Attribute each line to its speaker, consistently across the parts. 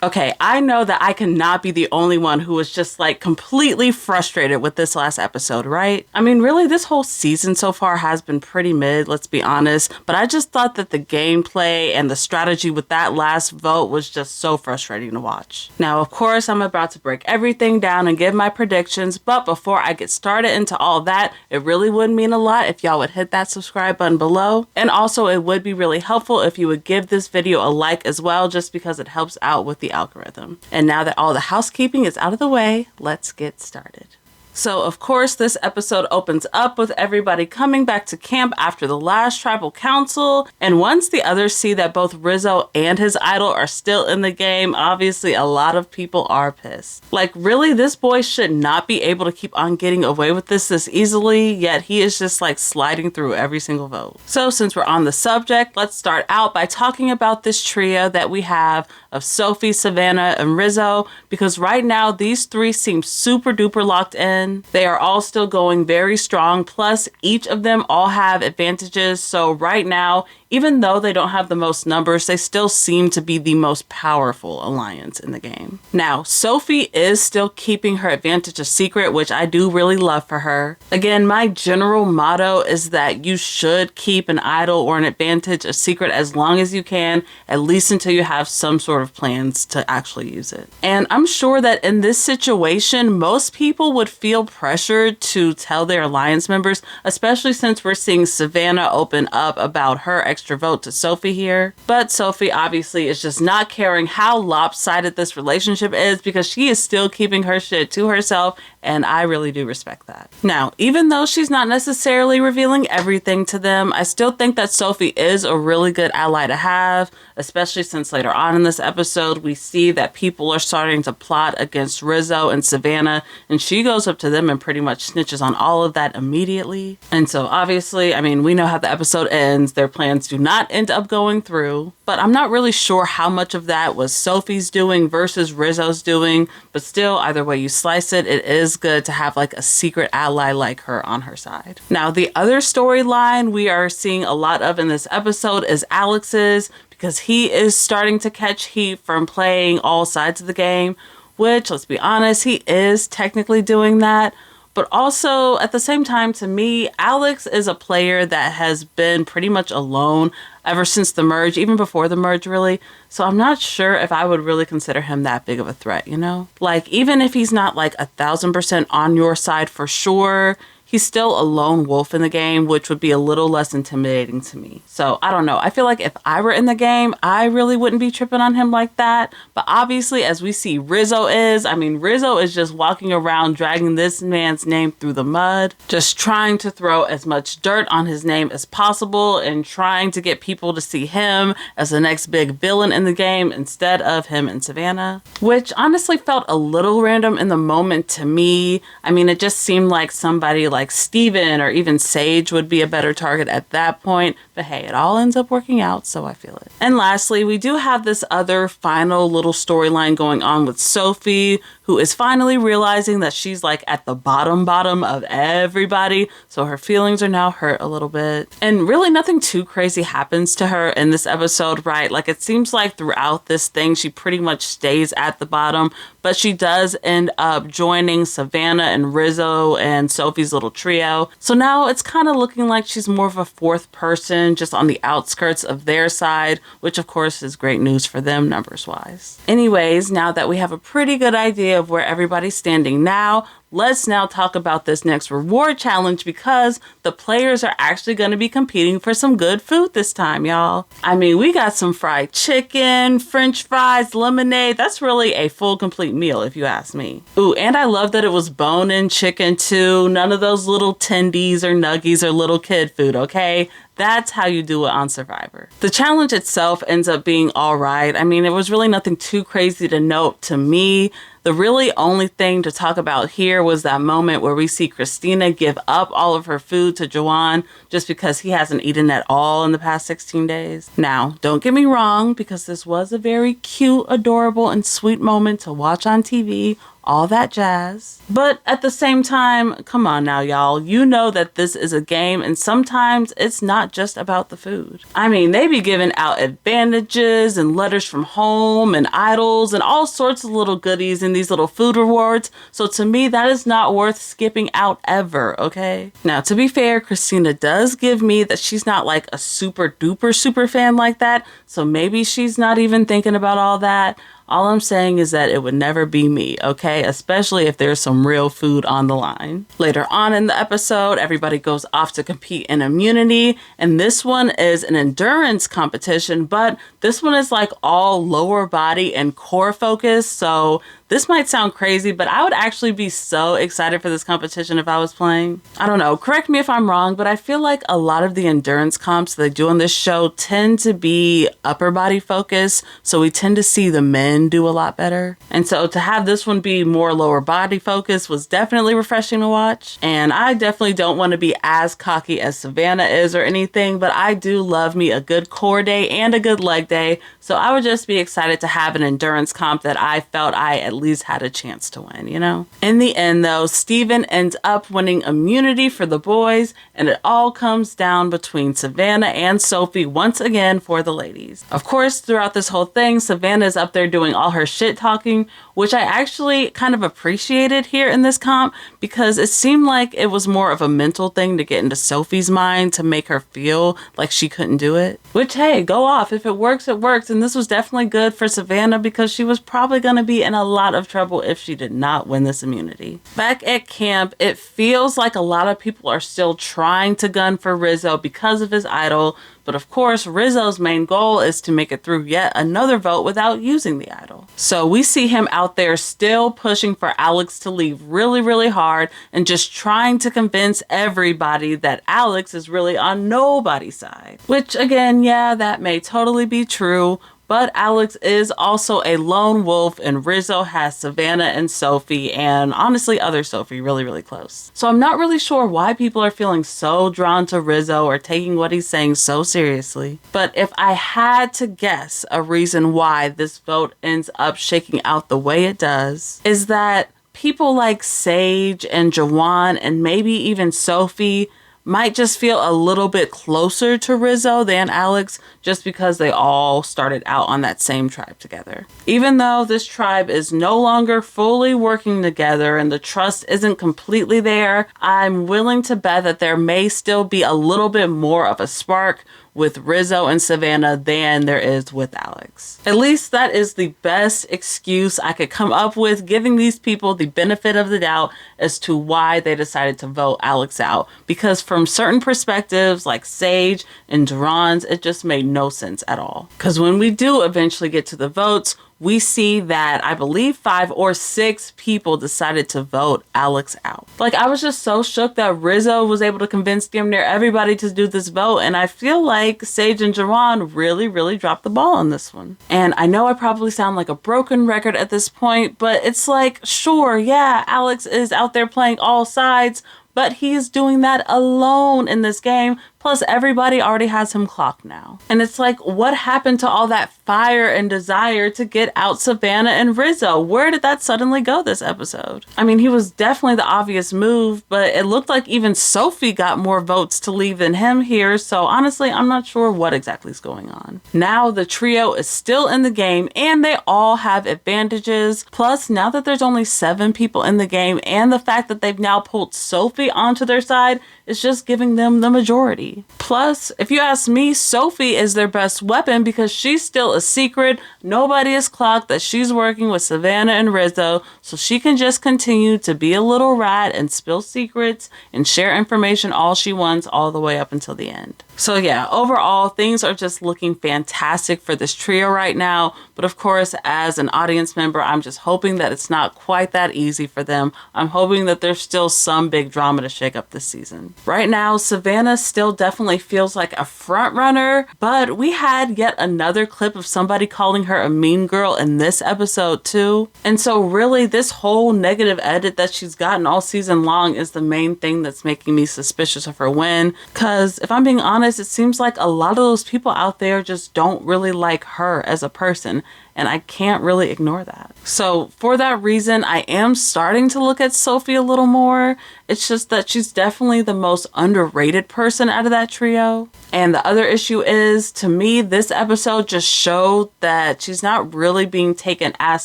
Speaker 1: Okay, I know that I cannot be the only one who was just like completely frustrated with this last episode, right? I mean, really, this whole season so far has been pretty mid, let's be honest, but I just thought that the gameplay and the strategy with that last vote was just so frustrating to watch. Now, of course, I'm about to break everything down and give my predictions, but before I get started into all that, it really would mean a lot if y'all would hit that subscribe button below. And also, it would be really helpful if you would give this video a like as well, just because it helps out with the algorithm. And now that all the housekeeping is out of the way, let's get started. So, of course, this episode opens up with everybody coming back to camp after the last tribal council. And once the others see that both Rizzo and his idol are still in the game, obviously a lot of people are pissed. Like, really, this boy should not be able to keep on getting away with this easily, yet he is just like sliding through every single vote. So, since we're on the subject, let's start out by talking about this trio that we have of Sophie, Savannah, and Rizzo, because right now these three seem super duper locked in. They are all still going very strong, plus each of them all have advantages, so right now, even though they don't have the most numbers, they still seem to be the most powerful alliance in the game. Now, Sophie is still keeping her advantage a secret, which I do really love for her. Again, my general motto is that you should keep an idol or an advantage a secret as long as you can, at least until you have some sort of plans to actually use it. And I'm sure that in this situation, most people would feel pressured to tell their alliance members, especially since we're seeing Savannah open up about her extra vote to Sophie here. But Sophie obviously is just not caring how lopsided this relationship is, because she is still keeping her shit to herself, and I really do respect that. Now, even though she's not necessarily revealing everything to them, I still think that Sophie is a really good ally to have, especially since later on in this episode we see that people are starting to plot against Rizzo and Savannah, and she goes up to them and pretty much snitches on all of that immediately. And so obviously, I mean, we know how the episode ends. Their plans do not end up going through, but I'm not really sure how much of that was Sophie's doing versus Rizzo's doing, but still, either way you slice it, it is good to have like a secret ally like her on her side. Now, the other storyline we are seeing a lot of in this episode is Alex's, because he is starting to catch heat from playing all sides of the game, which, let's be honest, he is technically doing that. But also, at the same time, to me, Alex is a player that has been pretty much alone ever since the merge, even before the merge, really. So I'm not sure if I would really consider him that big of a threat, you know? Like, even if he's not like 1,000% on your side for sure, he's still a lone wolf in the game, which would be a little less intimidating to me. So I don't know. I feel like if I were in the game, I really wouldn't be tripping on him like that. But obviously, as we see Rizzo is, I mean, Rizzo is just walking around dragging this man's name through the mud, just trying to throw as much dirt on his name as possible and trying to get people to see him as the next big villain in the game instead of him and Savannah, which honestly felt a little random in the moment to me. I mean, it just seemed like somebody like Steven or even Sage would be a better target at that point, but hey, it all ends up working out, so I feel it. And lastly, we do have this other final little storyline going on with Sophie, who is finally realizing that she's like at the bottom of everybody, so her feelings are now hurt a little bit. And really nothing too crazy happens to her in this episode, right? Like, it seems like throughout this thing she pretty much stays at the bottom, but she does end up joining Savannah and Rizzo and Sophie's little trio. So now it's kind of looking like she's more of a fourth person just on the outskirts of their side, which of course is great news for them numbers wise. Anyways, now that we have a pretty good idea of where everybody's standing now, let's now talk about this next reward challenge, because the players are actually going to be competing for some good food this time, y'all. I mean, we got some fried chicken, french fries, lemonade. That's really a full complete meal if you ask me. Ooh, and I love that it was bone-in chicken too. None of those little tendies or nuggies or little kid food, okay? That's how you do it on Survivor. The challenge itself ends up being all right. I mean, it was really nothing too crazy to note to me. The really only thing to talk about here was that moment where we see Kristina give up all of her food to Jawan just because he hasn't eaten at all in the past 16 days. Now, don't get me wrong, because this was a very cute, adorable, and sweet moment to watch on TV. all that jazz. But at the same time, come on now, y'all. You know that this is a game, and sometimes it's not just about the food. I mean, they be giving out advantages and letters from home and idols and all sorts of little goodies in these little food rewards. So to me, that is not worth skipping out ever, okay? Now, to be fair, Kristina does give me that she's not like a super duper super fan like that. So maybe she's not even thinking about all that. All I'm saying is that it would never be me, okay? Especially if there's some real food on the line. Later on in the episode, everybody goes off to compete in immunity. And this one is an endurance competition, but this one is like all lower body and core focused. So this might sound crazy, but I would actually be so excited for this competition if I was playing. I don't know, correct me if I'm wrong, but I feel like a lot of the endurance comps they do on this show tend to be upper body focused. So we tend to see the men do a lot better. And so to have this one be more lower body focused was definitely refreshing to watch. And I definitely don't want to be as cocky as Savannah is or anything, but I do love me a good core day and a good leg day. So I would just be excited to have an endurance comp that I felt I at least had a chance to win, you know? In the end though, Steven ends up winning immunity for the boys, and it all comes down between Savannah and Sophie once again for the ladies. Of course, throughout this whole thing, Savannah is up there doing all her shit talking, which I actually kind of appreciated here in this comp because it seemed like it was more of a mental thing to get into Sophie's mind to make her feel like she couldn't do it. Which, hey, go off. If it works, it works. And this was definitely good for Savannah because she was probably going to be in a lot of trouble if she did not win this immunity. Back at camp, it feels like a lot of people are still trying to gun for Rizzo because of his idol. But of course, Rizzo's main goal is to make it through yet another vote without using the idol. So we see him out there still pushing for Alex to leave really, really hard and just trying to convince everybody that Alex is really on nobody's side. Which again, yeah, that may totally be true. But Alex is also a lone wolf, and Rizzo has Savannah and Sophie, and honestly other Sophie really, really close. So I'm not really sure why people are feeling so drawn to Rizzo or taking what he's saying so seriously. But if I had to guess a reason why this vote ends up shaking out the way it does, is that people like Sage and Jawan and maybe even Sophie might just feel a little bit closer to Rizzo than Alex just because they all started out on that same tribe together. Even though this tribe is no longer fully working together and the trust isn't completely there, I'm willing to bet that there may still be a little bit more of a spark with Rizzo and Savannah than there is with Alex. At least that is the best excuse I could come up with, giving these people the benefit of the doubt as to why they decided to vote Alex out. Because from certain perspectives like Sage and Duran's, it just made no sense at all. Because when we do eventually get to the votes, we see that I believe 5 or 6 people decided to vote Alex out. Like, I was just so shook that Rizzo was able to convince damn near everybody to do this vote, and I feel like Sage and Jawan really, really dropped the ball on this one. And I know I probably sound like a broken record at this point, but it's like, sure, yeah, Alex is out there playing all sides, but he's doing that alone in this game. Plus, everybody already has him clocked now. And it's like, what happened to all that fire and desire to get out Savannah and Rizzo? Where did that suddenly go this episode? I mean, he was definitely the obvious move, but it looked like even Sophie got more votes to leave than him here. So honestly, I'm not sure what exactly is going on. Now the trio is still in the game and they all have advantages. Plus, now that there's only 7 people in the game and the fact that they've now pulled Sophie onto their side is just giving them the majority. Plus, if you ask me, Sophie is their best weapon because she's still a secret. Nobody is clocked that she's working with Savannah and Rizzo, so she can just continue to be a little rat and spill secrets and share information all she wants all the way up until the end. So yeah, overall, things are just looking fantastic for this trio right now. But of course, as an audience member, I'm just hoping that it's not quite that easy for them. I'm hoping that there's still some big drama to shake up this season. Right now, Savannah still definitely feels like a front runner, but we had yet another clip of somebody calling her a mean girl in this episode too. And so really, this whole negative edit that she's gotten all season long is the main thing that's making me suspicious of her win. Because if I'm being honest, it seems like a lot of those people out there just don't really like her as a person. and I can't really ignore that. So for that reason, I am starting to look at Sophie a little more. It's just that she's definitely the most underrated person out of that trio. And the other issue is, to me, this episode just showed that she's not really being taken as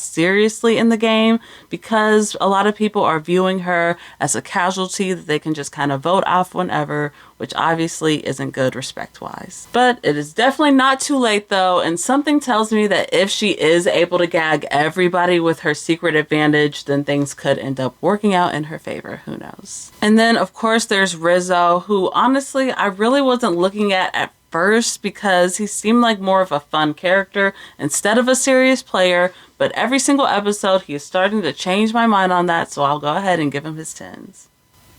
Speaker 1: seriously in the game, because a lot of people are viewing her as a casualty that they can just kind of vote off whenever, which obviously isn't good respect-wise. But it is definitely not too late though, and something tells me that if she is able to gag everybody with her secret advantage, then things could end up working out in her favor. Who knows? And then of course there's Rizzo, who honestly I really wasn't looking at first, because he seemed like more of a fun character instead of a serious player, but every single episode he is starting to change my mind on that, so I'll go ahead and give him his 10s.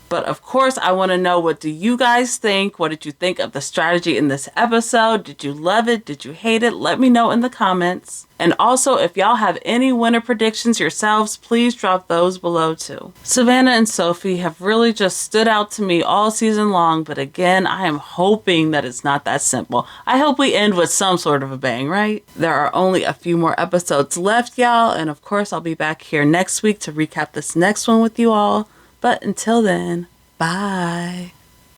Speaker 1: But of course, I want to know, what do you guys think? What did you think of the strategy in this episode? Did you love it? Did you hate it? Let me know in the comments. And also, if y'all have any winner predictions yourselves, please drop those below too. Savannah and Sophie have really just stood out to me all season long, but again, I am hoping that it's not that simple. I hope we end with some sort of a bang, right? There are only a few more episodes left, y'all, and of course, I'll be back here next week to recap this next one with you all. But until then, bye.